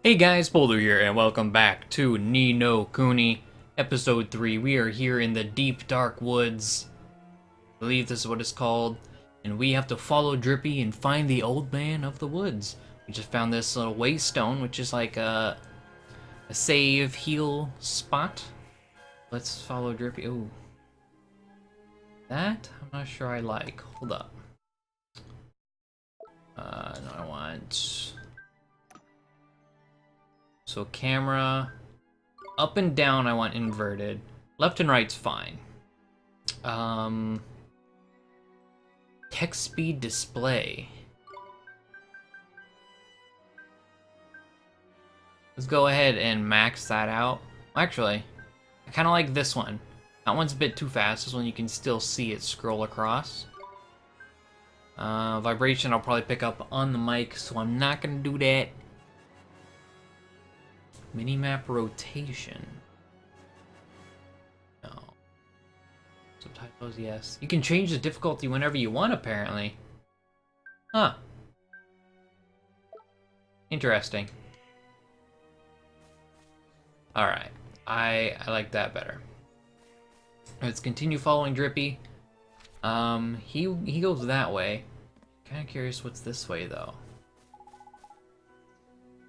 Hey guys, poledoo here, and welcome back to No Kuni, episode 3. We are here in the deep, dark woods. I believe this is what it's called. And we have to follow Drippy and find the old man of the woods. We just found this little waystone, which is like a save, heal spot. Let's follow Drippy. Ooh. That, I'm not sure I like. Hold up. No, I want... So camera, up and down I want inverted. Left and right's fine. Text speed display. Let's go ahead and max that out. Actually, I kind of like this one. That one's a bit too fast. This one you can still see it scroll across. Vibration I'll probably pick up on the mic, so I'm not gonna do that. Minimap rotation. No. Subtitles, yes. You can change the difficulty whenever you want, apparently. Huh. Interesting. Alright. I like that better. Let's continue following Drippy. He goes that way. Kinda curious what's this way, though.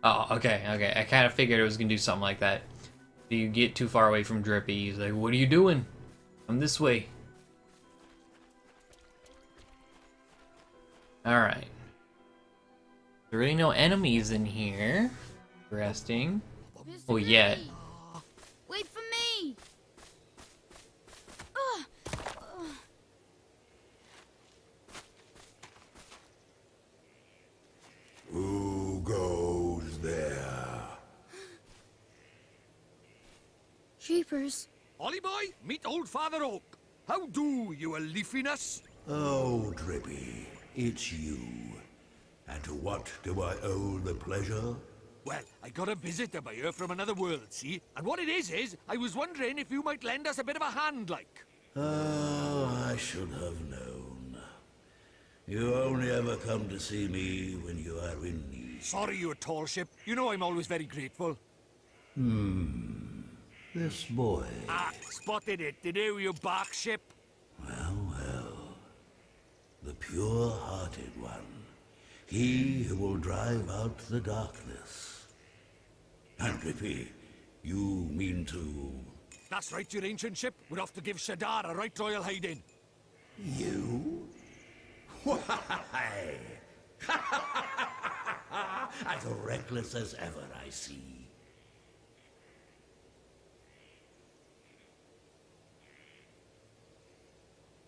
Oh, okay. I kind of figured it was gonna do something like that. If you get too far away from Drippy, he's like, "What are you doing? Come this way." Alright. There are really no enemies in here. Interesting. Oh, yet. Wait for me! Who goes there? Jeepers. Ollie boy, meet old Father Oak. How do, you a leafiness? Oh, Drippy, it's you. And to what do I owe the pleasure? Well, I got a visitor by here from another world, see? And what it is, I was wondering if you might lend us a bit of a hand, like. Oh, I should have known. You only ever come to see me when you are in need. Sorry, you tall ship. You know I'm always very grateful. This boy. Ah, spotted it. Did you bark ship? Well. The pure-hearted one. He who will drive out the darkness. And Drippy, you mean to... That's right, your ancient ship. We're off to give Shadar a right royal hiding. You? Why? As reckless as ever, I see.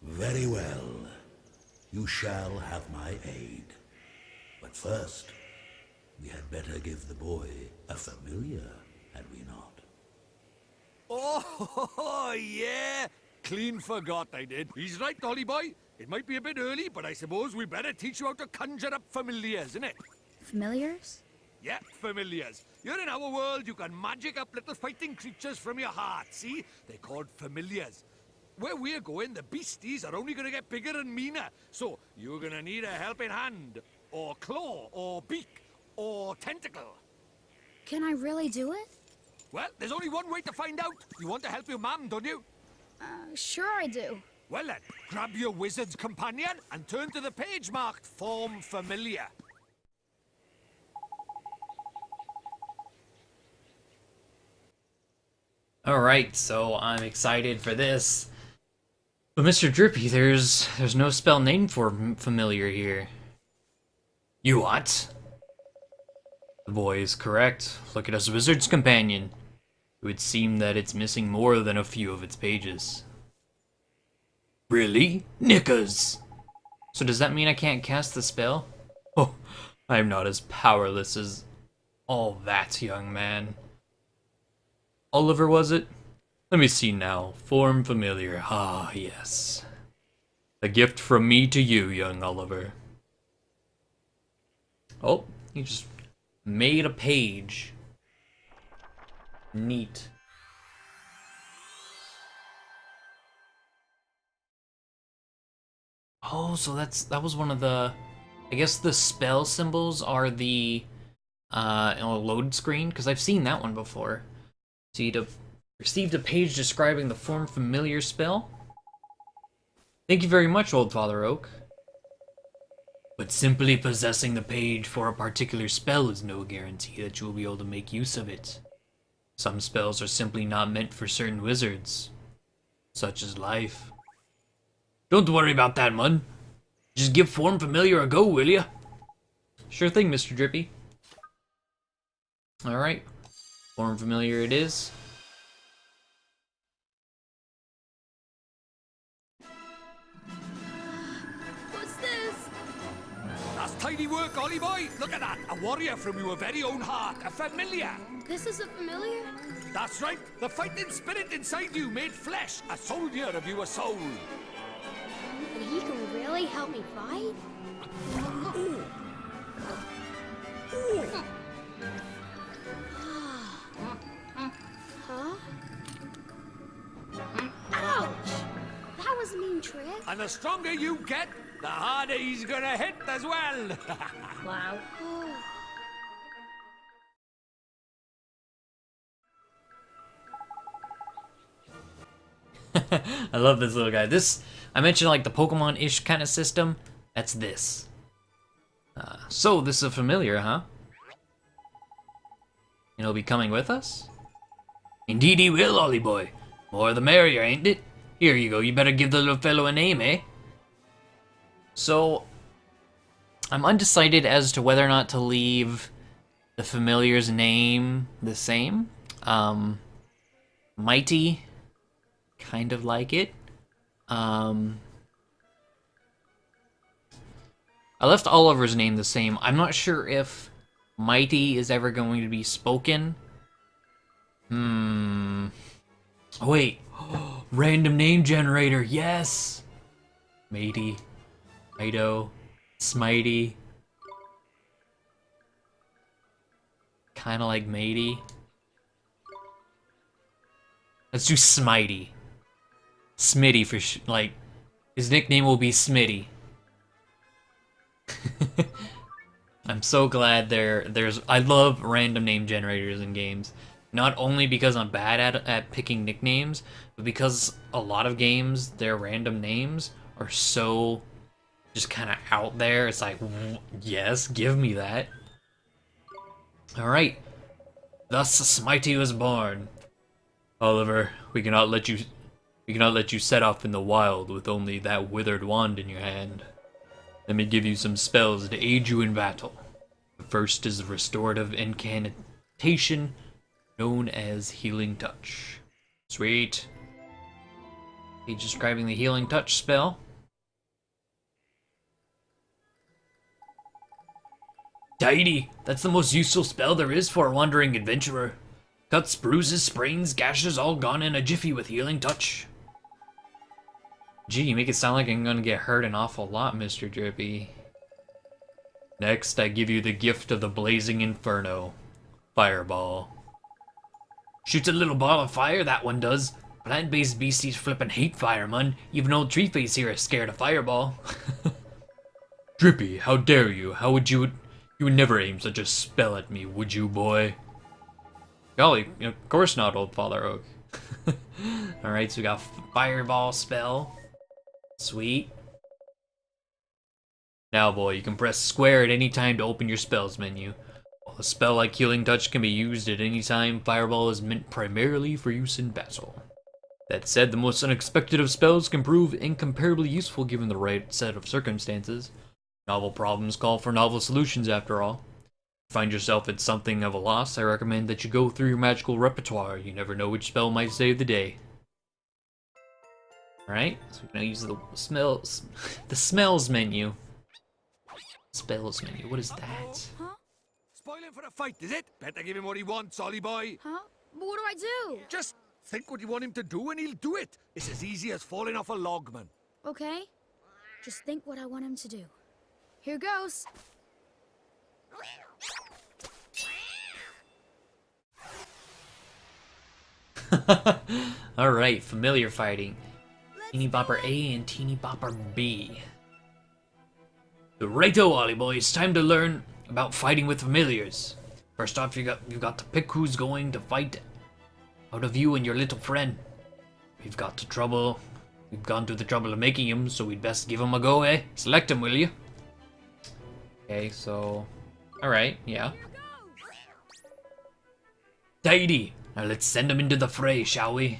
Very well. You shall have my aid. But first, we had better give the boy a familiar, had we not? Oh, yeah. Clean forgot I did. He's right, Ollie boy. It might be a bit early, but I suppose we better teach you how to conjure up familiars, innit? Familiars? Yeah, familiars. You're in our world, you can magic up little fighting creatures from your heart, see? They're called familiars. Where we're going, the beasties are only gonna get bigger and meaner. So, you're gonna need a helping hand, or claw, or beak, or tentacle. Can I really do it? Well, there's only one way to find out. You want to help your mum, don't you? Sure I do. Well then, grab your wizard's companion and turn to the page marked Form Familiar. Alright, so I'm excited for this. But Mr. Drippy, there's no spell named for familiar here. You what? The boy is correct. Look at us, wizard's companion. It would seem that it's missing more than a few of its pages. Really? Knickers! So does that mean I can't cast the spell? Oh, I'm not as powerless as all that, young man. Oliver, was it? Let me see now. Form familiar. Ah, yes. A gift from me to you, young Oliver. Oh, he just made a page. Neat. Oh, so that was one of the... I guess the spell symbols are the in a load screen? Because I've seen that one before. So you'd received a page describing the form familiar spell. Thank you very much, Old Father Oak. But simply possessing the page for a particular spell is no guarantee that you will be able to make use of it. Some spells are simply not meant for certain wizards, such as life. Don't worry about that, Mun. Just give Form Familiar a go, will ya? Sure thing, Mr. Drippy. Alright. Form Familiar it is. What's this? That's tidy work, Ollie boy. Look at that. A warrior from your very own heart. A familiar. This is a familiar? That's right. The fighting spirit inside you made flesh. A soldier of your soul. And he can really help me fight? Huh? Ouch! That was a mean trick. And the stronger you get, the harder he's gonna hit as well. Wow. I love this little guy. This, I mentioned like the Pokemon-ish kind of system. That's this. So this is a familiar, huh? And he'll be coming with us? Indeed he will, Ollie boy. More the merrier, ain't it? Here you go, you better give the little fellow a name, eh? So, I'm undecided as to whether or not to leave the familiar's name the same. Mighty, kind of like it. I left Oliver's name the same. I'm not sure if Mighty is ever going to be spoken. Oh, wait. Random name generator, yes! Mighty, Mido, Smitey. Kinda like Matey. Let's do Smitey. Smitty for like, his nickname will be Smitty. I'm so glad there's I love random name generators in games. Not only because I'm bad at picking nicknames, but because a lot of games, their random names are so just kind of out there. It's like, yes, give me that. Alright. Thus Smitey was born. Oliver, we cannot let you set off in the wild with only that withered wand in your hand. Let me give you some spells to aid you in battle. The first is the restorative incantation known as Healing Touch. Sweet. He's describing the Healing Touch spell. Tidy! That's the most useful spell there is for a wandering adventurer. Cuts, bruises, sprains, gashes, all gone in a jiffy with Healing Touch. Gee, you make it sound like I'm gonna get hurt an awful lot, Mr. Drippy. Next, I give you the gift of the Blazing Inferno. Fireball. Shoots a little ball of fire, that one does. Plant-based beasties flippin' hate fire, man. Even old Treeface here is scared of Fireball. Drippy, how dare you? How would you... You would never aim such a spell at me, would you, boy? Golly, of course not, Old Father Oak. Alright, so we got Fireball spell. Sweet. Now, boy, you can press square at any time to open your spells menu. While a spell like Healing Touch can be used at any time, Fireball is meant primarily for use in battle. That said, the most unexpected of spells can prove incomparably useful given the right set of circumstances. Novel problems call for novel solutions, after all. If you find yourself at something of a loss, I recommend that you go through your magical repertoire. You never know which spell might save the day. Alright, so we're gonna use the smells menu. Spells menu, what is that? Huh? Spoiling for a fight, is it? Better give him what he wants, Ollie boy. Huh? But what do I do? Just think what you want him to do and he'll do it. It's as easy as falling off a log, man. Okay. Just think what I want him to do. Here goes. Alright, familiar fighting. Teeny Bopper A and Teeny Bopper B. Righto, Ollie boy, it's time to learn about fighting with familiars. First off, you've got to pick who's going to fight out of you and your little friend. We've gone to the trouble of making him, so we'd best give him a go, eh? Select him, will you? Okay, so... Alright, yeah. Tidy! Now let's send him into the fray, shall we?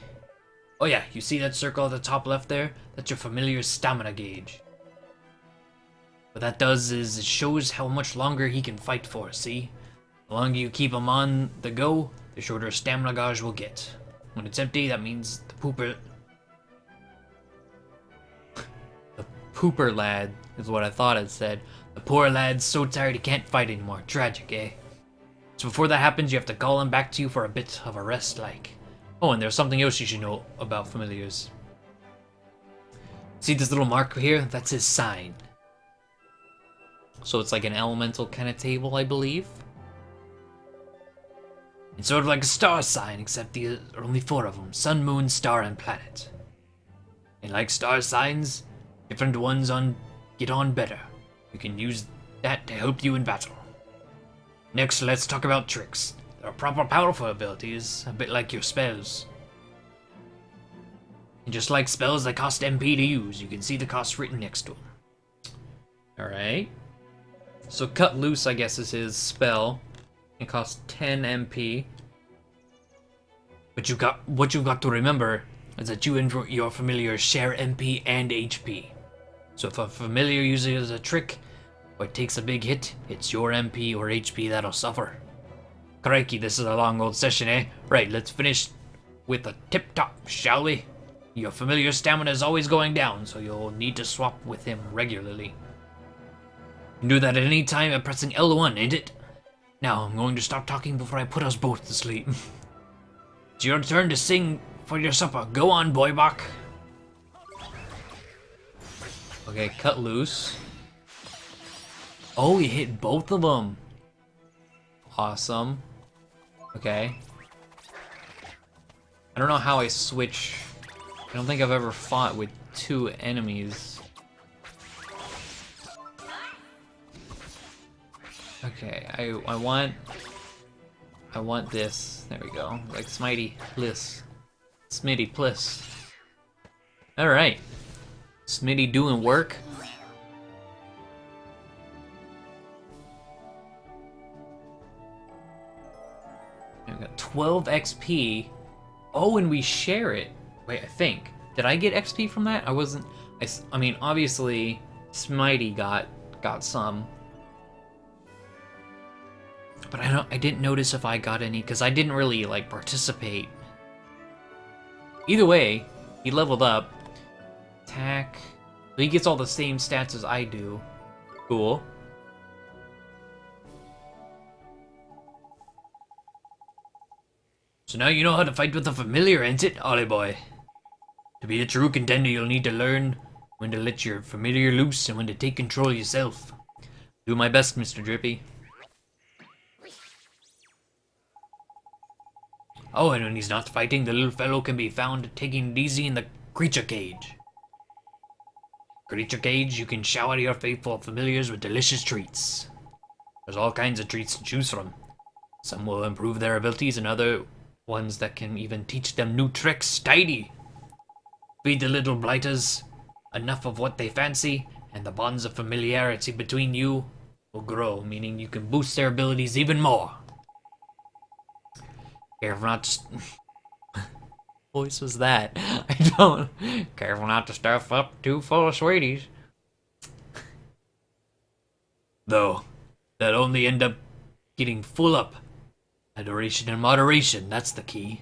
Oh yeah, you see that circle at the top left there? That's your familiar's stamina gauge. What that does is it shows how much longer he can fight for, see? The longer you keep him on the go, the shorter stamina gauge will get. When it's empty, that means the pooper lad is what I thought it said. The poor lad's so tired he can't fight anymore. Tragic, eh? So before that happens, you have to call him back to you for a bit of a rest, like. Oh, and there's something else you should know about familiars. See this little mark here? That's his sign. So it's like an elemental kind of table, I believe. It's sort of like a star sign, except there are only 4 of them. Sun, moon, star, and planet. And like star signs, different ones get on better. You can use that to help you in battle. Next, let's talk about tricks. They're proper powerful abilities, a bit like your spells. And just like spells, they cost MP to use. You can see the cost written next to them. Alright. So Cut Loose, I guess, is his spell. It costs 10 MP. But what you've got to remember is that you and your familiar share MP and HP. So if a familiar uses a trick, or it takes a big hit, it's your MP or HP that'll suffer. Crikey, this is a long old session, eh? Right, let's finish with a tip-top, shall we? Your familiar stamina is always going down, so you'll need to swap with him regularly. You can do that at any time by pressing L1, ain't it? Now, I'm going to stop talking before I put us both to sleep. It's your turn to sing for your supper. Go on, boy bok. Okay, Cut Loose. Oh, he hit both of them. Awesome. Okay. I don't know how I switch. I don't think I've ever fought with 2 enemies. Okay, I want this. There we go. Like Smitey, bliss. Smitty, bliss. Alright. Smitty doing work. I've got 12 XP. Oh, and we share it. Wait, I think. Did I get XP from that? I wasn't... I mean, obviously, Smitey got some. But I didn't notice if I got any, because I didn't really, like, participate. Either way, he leveled up. Attack. So he gets all the same stats as I do. Cool. So now you know how to fight with a familiar, ain't it, Ollie boy? To be a true contender, you'll need to learn when to let your familiar loose and when to take control yourself. Do my best, Mr. Drippy. Oh, and when he's not fighting, the little fellow can be found taking it easy in the creature cage. Creature cage, you can shower your faithful familiars with delicious treats. There's all kinds of treats to choose from. Some will improve their abilities and other ones that can even teach them new tricks. Tidy! Feed the little blighters enough of what they fancy, and the bonds of familiarity between you will grow, meaning you can boost their abilities even more. Careful not to... voice was that? I don't... Careful not to stuff up too full of sweeties. Though, they'll only end up getting full up. Adoration and moderation, that's the key.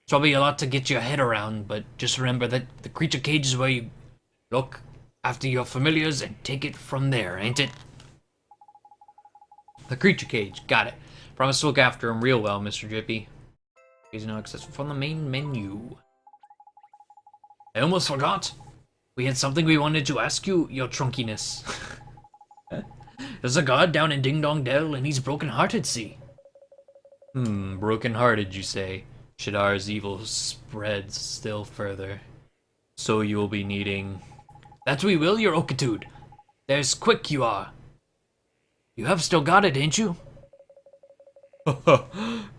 It's probably a lot to get your head around, but just remember that the creature cage is where you look after your familiars and take it from there, ain't it? The creature cage, got it. Promise to look after him real well, Mr. Drippy. He's now accessible from the main menu. I almost forgot. We had something we wanted to ask you, your trunkiness. There's a god down in Ding Dong Dell, and he's broken-hearted, see? Broken-hearted, you say? Shadar's evil spreads still further. So you'll be needing... That we will, your Okitude. There's quick you are. You have still got it, ain't you?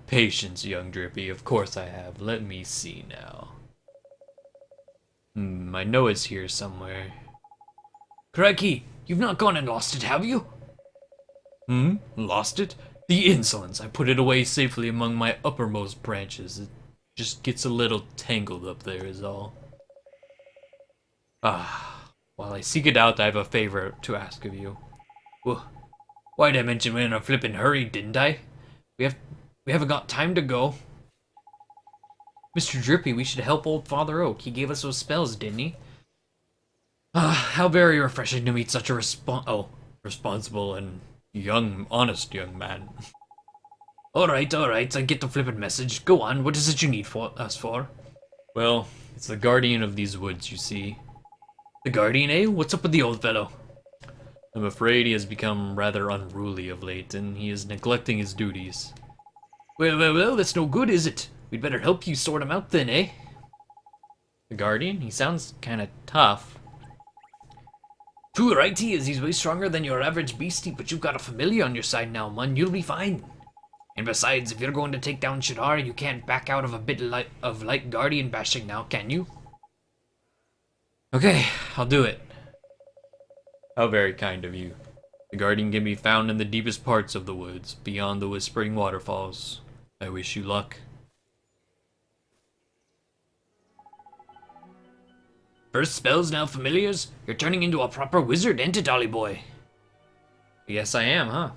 Patience, young Drippy. Of course I have. Let me see now. I know it's here somewhere. Crikey, you've not gone and lost it, have you? Lost it? The insolence! I put it away safely among my uppermost branches. It just gets a little tangled up there is all. While I seek it out, I have a favor to ask of you. Well, why'd I mention we're in a flippin' hurry, didn't I? We haven't got time to go. Mr. Drippy, we should help old Father Oak. He gave us those spells, didn't he? How very refreshing to meet such a responsible and honest young man. Alright, I get the flippin' message. Go on, what is it you need us for? Well, it's the guardian of these woods, you see. The guardian, eh? What's up with the old fellow? I'm afraid he has become rather unruly of late, and he is neglecting his duties. Well, that's no good, is it? We'd better help you sort him out then, eh? The guardian? He sounds kinda tough. Too right he is. He's way stronger than your average beastie, but you've got a familiar on your side now, man. You'll be fine. And besides, if you're going to take down Shadar, you can't back out of a bit of light guardian bashing now, can you? Okay, I'll do it. How very kind of you. The guardian can be found in the deepest parts of the woods, beyond the whispering waterfalls. I wish you luck. First spells, now familiars? You're turning into a proper wizard, ain't it, Dolly boy? Yes, I am, huh?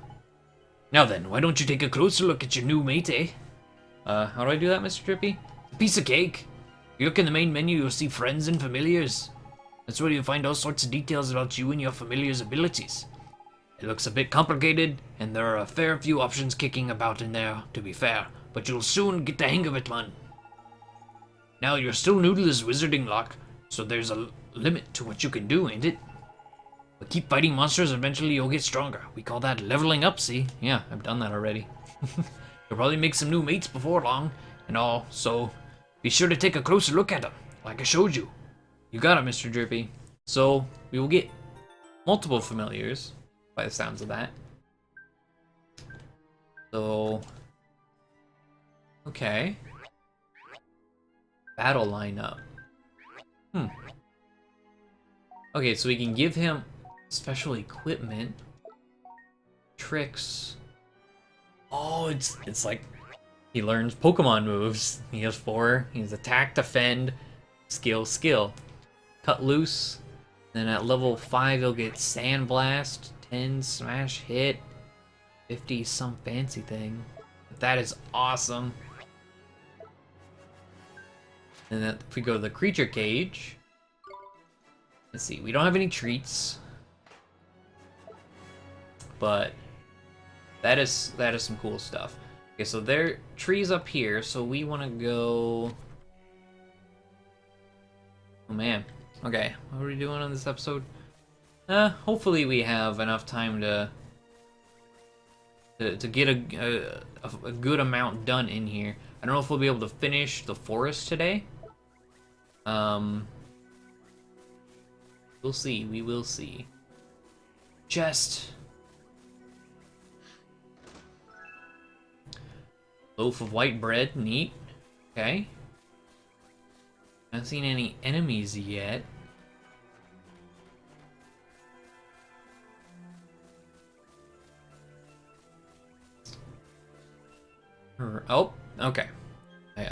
Now then, why don't you take a closer look at your new mate, eh? How do I do that, Mr. Drippy? Piece of cake. If you look in the main menu, you'll see friends and familiars. That's where you'll find all sorts of details about you and your familiar's abilities. It looks a bit complicated, and there are a fair few options kicking about in there, to be fair, but you'll soon get the hang of it, man. Now, you're still new to this wizarding lock, so there's a limit to what you can do, ain't it? But keep fighting monsters, eventually you'll get stronger. We call that leveling up, see? Yeah, I've done that already. You'll probably make some new mates before long, and all, so be sure to take a closer look at them, like I showed you. You got it, Mr. Drippy. So, we will get multiple familiars, by the sounds of that. So, okay. Battle lineup. Okay, so we can give him special equipment, tricks. Oh, it's like he learns Pokemon moves. He has 4. He's attack, defend, skill. Cut loose. Then at level 5 he'll get Sandblast, 10 smash hit, 50 some fancy thing. That is awesome. And then if we go to the creature cage, let's see, we don't have any treats, but that is some cool stuff. Okay, so there are trees up here, so we want to go. Oh man. Okay, what are we doing on this episode? Hopefully we have enough time to get a good amount done in here. I don't know if we'll be able to finish the forest today. We'll see. We will see. Chest. Loaf of white bread. Neat. Okay. Not seen any enemies yet. Oh, okay. We're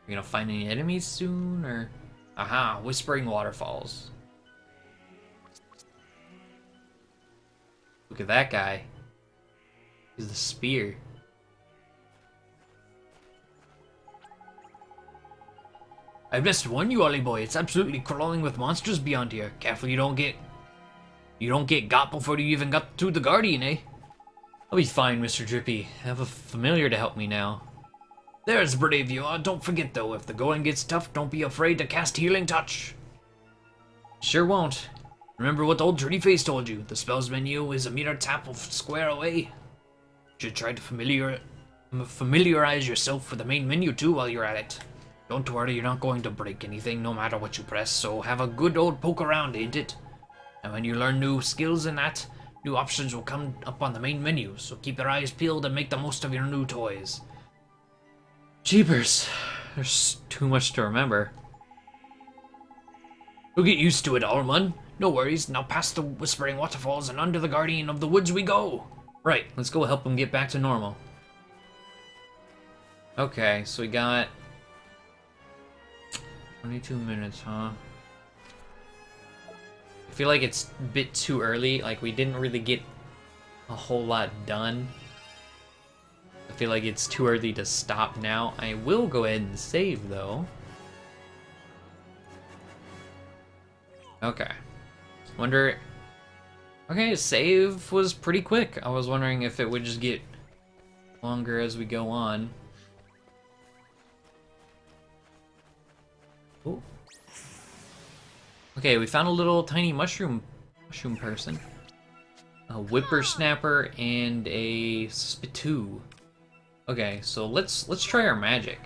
gonna find any enemies soon, or? Aha, whispering waterfalls. Look at that guy. He's the spear. I best warn you, Ollie boy, it's absolutely crawling with monsters beyond here. Careful you don't get got before you even got to the Guardian, eh? I'll be fine, Mr. Drippy. I have a familiar to help me now. There's brave you are. Don't forget though, if the going gets tough, don't be afraid to cast Healing Touch. Sure won't. Remember what old Dirty Face told you. The spells menu is a mere tap of square away. You should try to familiarize yourself with the main menu too while you're at it. Don't worry, you're not going to break anything no matter what you press, so have a good old poke around, ain't it? And when you learn new skills in that, New options will come up on the main menu, so keep your eyes peeled and make the most of your new toys. Jeepers. There's too much to remember. We'll get used to it, Allman. No worries, now past the Whispering Waterfalls and under the Guardian of the Woods we go! Right, let's go help him get back to normal. Okay, so we got 22 minutes, huh? I feel like it's a bit too early, like we didn't really get a whole lot done. I feel like it's too early to stop now. I will go ahead and save though. Okay. Wonder... Okay, save was pretty quick. I was wondering if it would just get longer as we go on. Ooh. Okay, we found a little tiny mushroom person. A whippersnapper and a spitoo. Okay, so let's try our magic.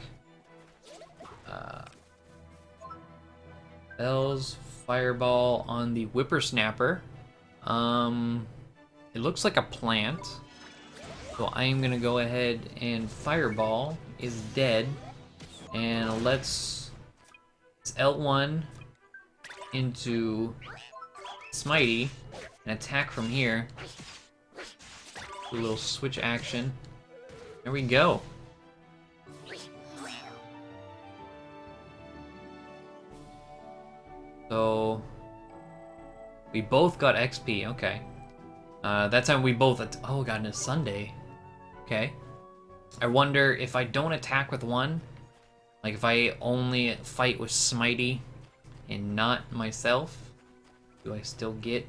Bells, fireball on the whippersnapper. It looks like a plant. So I am gonna go ahead and fireball is dead. And let's L1 into Smitey and attack from here. Do a little switch action. There we go. So we both got XP. Okay. That time we both. Oh god, and it's Sunday. Okay. I wonder if I don't attack with one, like if I only fight with Smitey and not myself, do I still get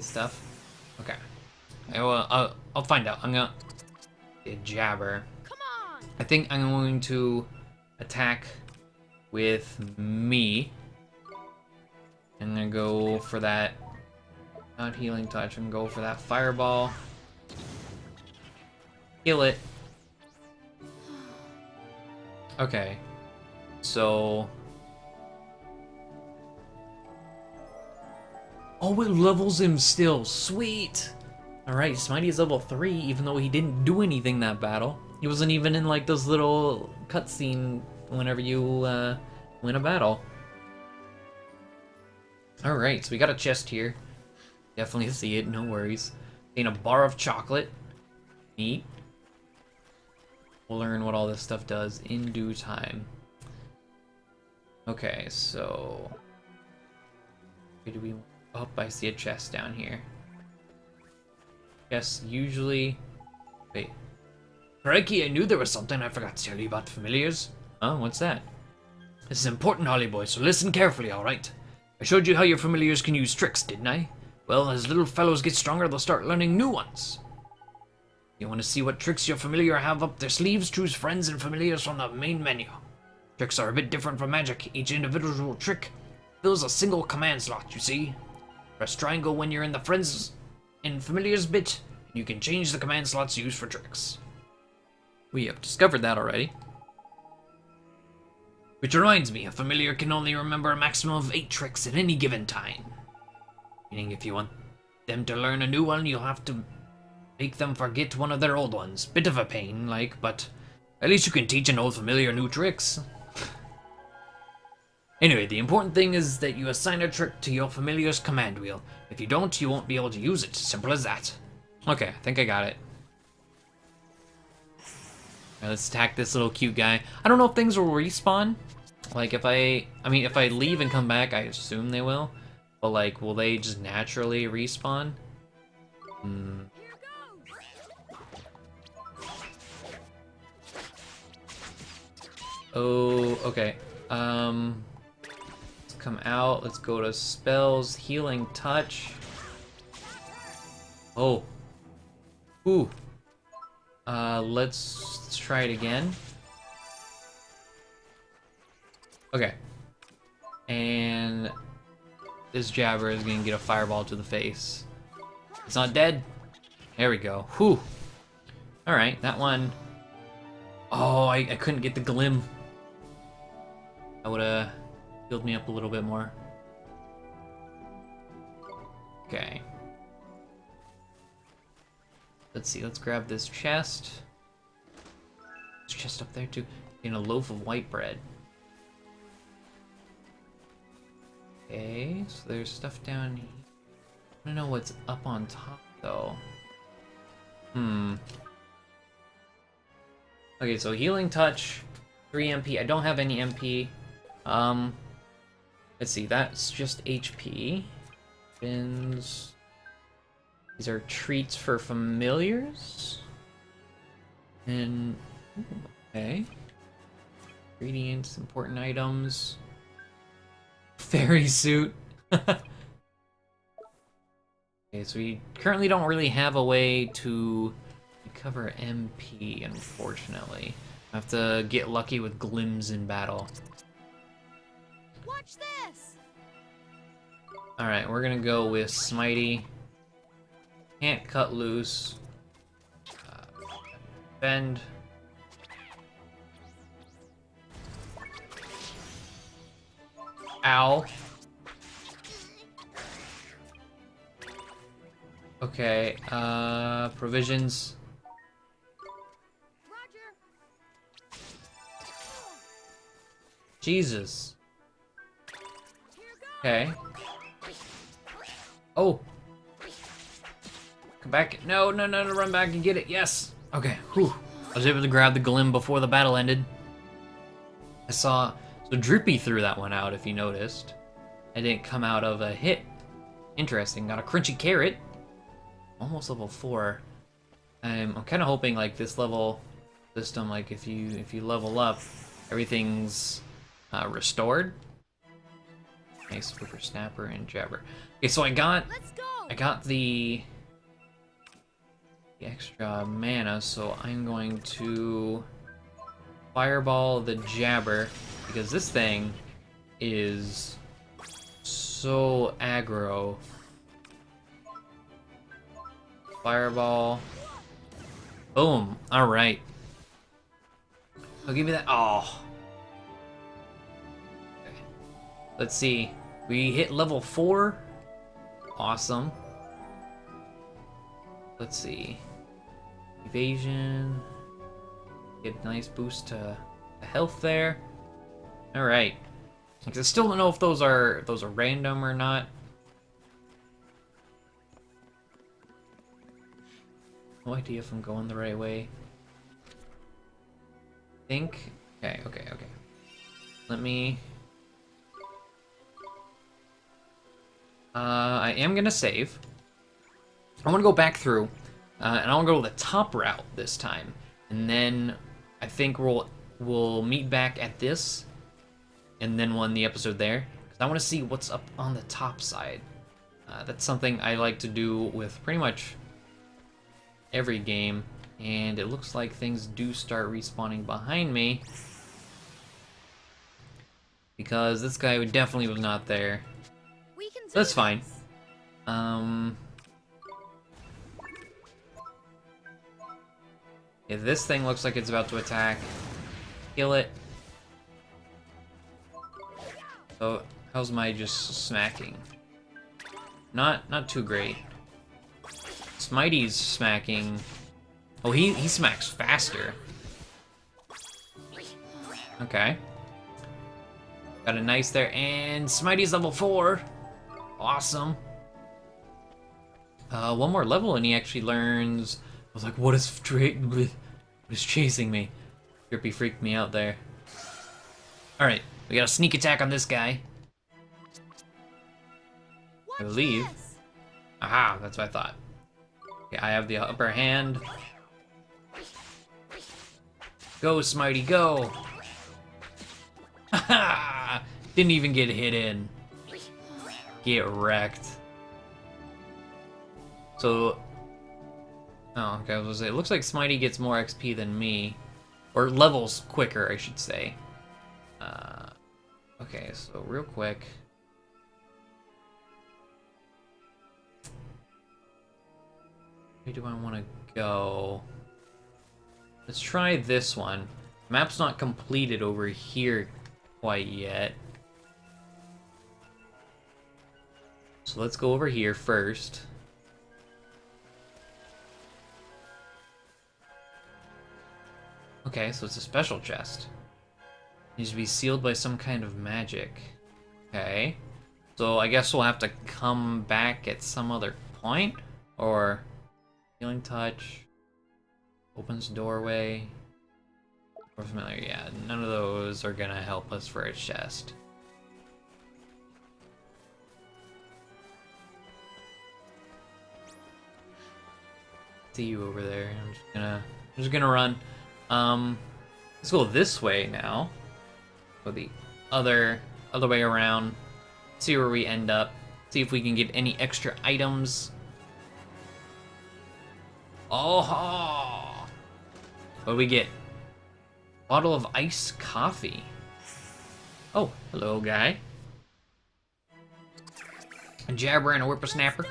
stuff? Okay. I'll find out. I'm gonna get jabber. Come on. I think I'm going to attack with me. I'm gonna go for that. Not healing touch. I'm gonna go for that fireball. Kill it. Okay. So. Oh, it levels him still. Sweet. Alright, Smitey is level 3, even though he didn't do anything that battle. He wasn't even in like this little cutscene whenever you win a battle. Alright, so we got a chest here. Definitely see it, no worries. And a bar of chocolate. Neat. We'll learn what all this stuff does in due time. Okay, so... where do we... Oh, I see a chest down here. Yes, usually... Wait. Crikey, I knew there was something I forgot to tell you about familiars. Oh, what's that? This is important, Holly boy, so listen carefully, alright? I showed you how your familiars can use tricks, didn't I? Well, as little fellows get stronger, they'll start learning new ones. You want to see what tricks your familiar have up their sleeves? Choose friends and familiars from the main menu. Tricks are a bit different from magic. Each individual trick fills a single command slot, you see? Press triangle when you're in the friends and familiars bit, and you can change the command slots used for tricks. We have discovered that already. Which reminds me, a familiar can only remember a maximum of 8 tricks at any given time. Meaning if you want them to learn a new one, you'll have to make them forget one of their old ones. Bit of a pain, like, but at least you can teach an old familiar new tricks. Anyway, the important thing is that you assign a trick to your familiar's command wheel. If you don't, you won't be able to use it. Simple as that. Okay, I think I got it. Alright, let's attack this little cute guy. I don't know if things will respawn. Like, if I leave and come back, I assume they will. But, like, will they just naturally respawn? Oh, okay. Let's come out. Let's go to spells, healing touch. Oh. Ooh. Let's try it again. Okay. And this jabber is gonna get a fireball to the face. It's not dead. There we go. Whew. Alright, that one. Oh, I couldn't get the glim. That would've healed me up a little bit more. Okay. Let's see, let's grab this chest. There's a chest up there too. And a loaf of white bread. Okay, so there's stuff down here. I don't know what's up on top though. Okay, so healing touch, 3 MP. I don't have any MP. Let's see, that's just HP. Bins. These are treats for familiars. And okay. Ingredients, important items. Fairy suit. Okay, so we currently don't really have a way to recover MP, unfortunately. I have to get lucky with glims in battle. Watch this! Alright, we're gonna go with Smitey. Can't cut loose. Bend. Ow. Okay, provisions. Roger. Jesus. Here goes. Okay. Oh. Come back. No, no, no, no, run back and get it. Yes. Okay. Whew. I was able to grab the Glim before the battle ended. I saw... So Drippy threw that one out, if you noticed. I didn't come out of a hit. Interesting. Got a crunchy carrot. Almost level 4. I'm kind of hoping, like, this level system, like, if you level up, everything's restored. Nice whippersnapper and jabber. Okay, so I got the extra mana, so I'm going to fireball the jabber because this thing is so aggro. Fireball. Boom. All right. I'll give you that. Oh. Okay. Let's see. We hit level 4. Awesome. Let's see. Evasion. Get a nice boost to health there. All right. I still don't know if those are random or not. No idea if I'm going the right way. Think. Okay. Let me. I am gonna save. I want to go back through, and I want to go the top route this time, and then I think we'll meet back at this, and then we'll end the episode there. Because I want to see what's up on the top side. That's something I like to do with pretty much every game, and it looks like things do start respawning behind me because this guy definitely was not there. We can do That's fine. this. If this thing looks like it's about to attack, kill it. So how's my just smacking? Not too great. Smitey's smacking. Oh, he smacks faster. Okay. Got a nice there, and Smitey's level 4. Awesome. One more level, and he actually learns. I was like, what is chasing me? Drippy freaked me out there. All right, we got a sneak attack on this guy. I Watch believe. this. Aha, that's what I thought. Okay, I have the upper hand. Go, Smitey, go! Haha! Didn't even get hit in. Get wrecked. So, oh, okay, I was gonna say, it looks like Smitey gets more XP than me. Or levels quicker, I should say. Okay, so real quick. Where do I want to go? Let's try this one. Map's not completed over here quite yet. So So let's go over here first. Okay, so it's a special chest. It needs to be sealed by some kind of magic. Okay. So I guess we'll have to come back at some other point? Or... Healing touch... Opens doorway... Or familiar, yeah, none of those are gonna help us for a chest. See you over there. I'm just gonna run. Let's go this way now. Go the other way around. See where we end up. See if we can get any extra items. Oh! What do we get? Bottle of iced coffee. Oh, hello, guy. A jabber and a whippersnapper.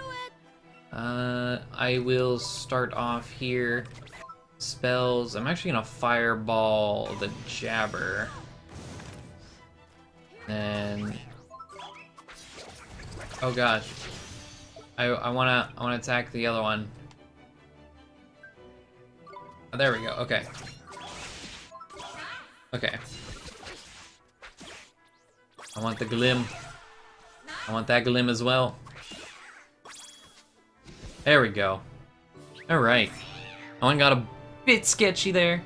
I will start off here. Spells. I'm actually gonna fireball the jabber. And oh gosh, I wanna attack the other one. Oh, there we go. Okay. Okay. I want the glim. I want that glim as well. There we go. Alright. That one got a bit sketchy there.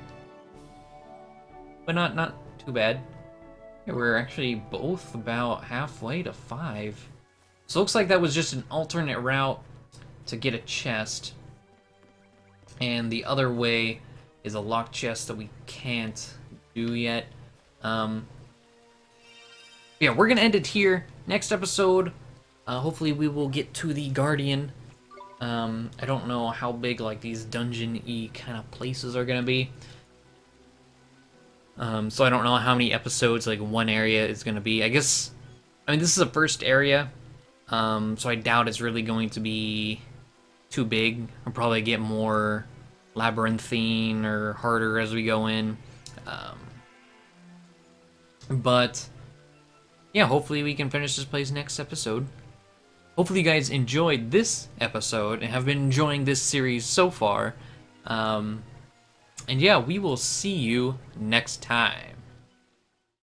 But not too bad. Yeah, we're actually both about halfway to 5. So it looks like that was just an alternate route to get a chest. And the other way is a locked chest that we can't do yet. Yeah, we're gonna end it here. Next episode, hopefully we will get to the Guardian. I don't know how big like these dungeon-y kind of places are gonna be. So I don't know how many episodes like one area is gonna be. I mean this is the first area, so I doubt it's really going to be too big. I'll probably get more labyrinthine or harder as we go in. But yeah, hopefully we can finish this place next episode. Hopefully you guys enjoyed this episode and have been enjoying this series so far. And yeah, we will see you next time.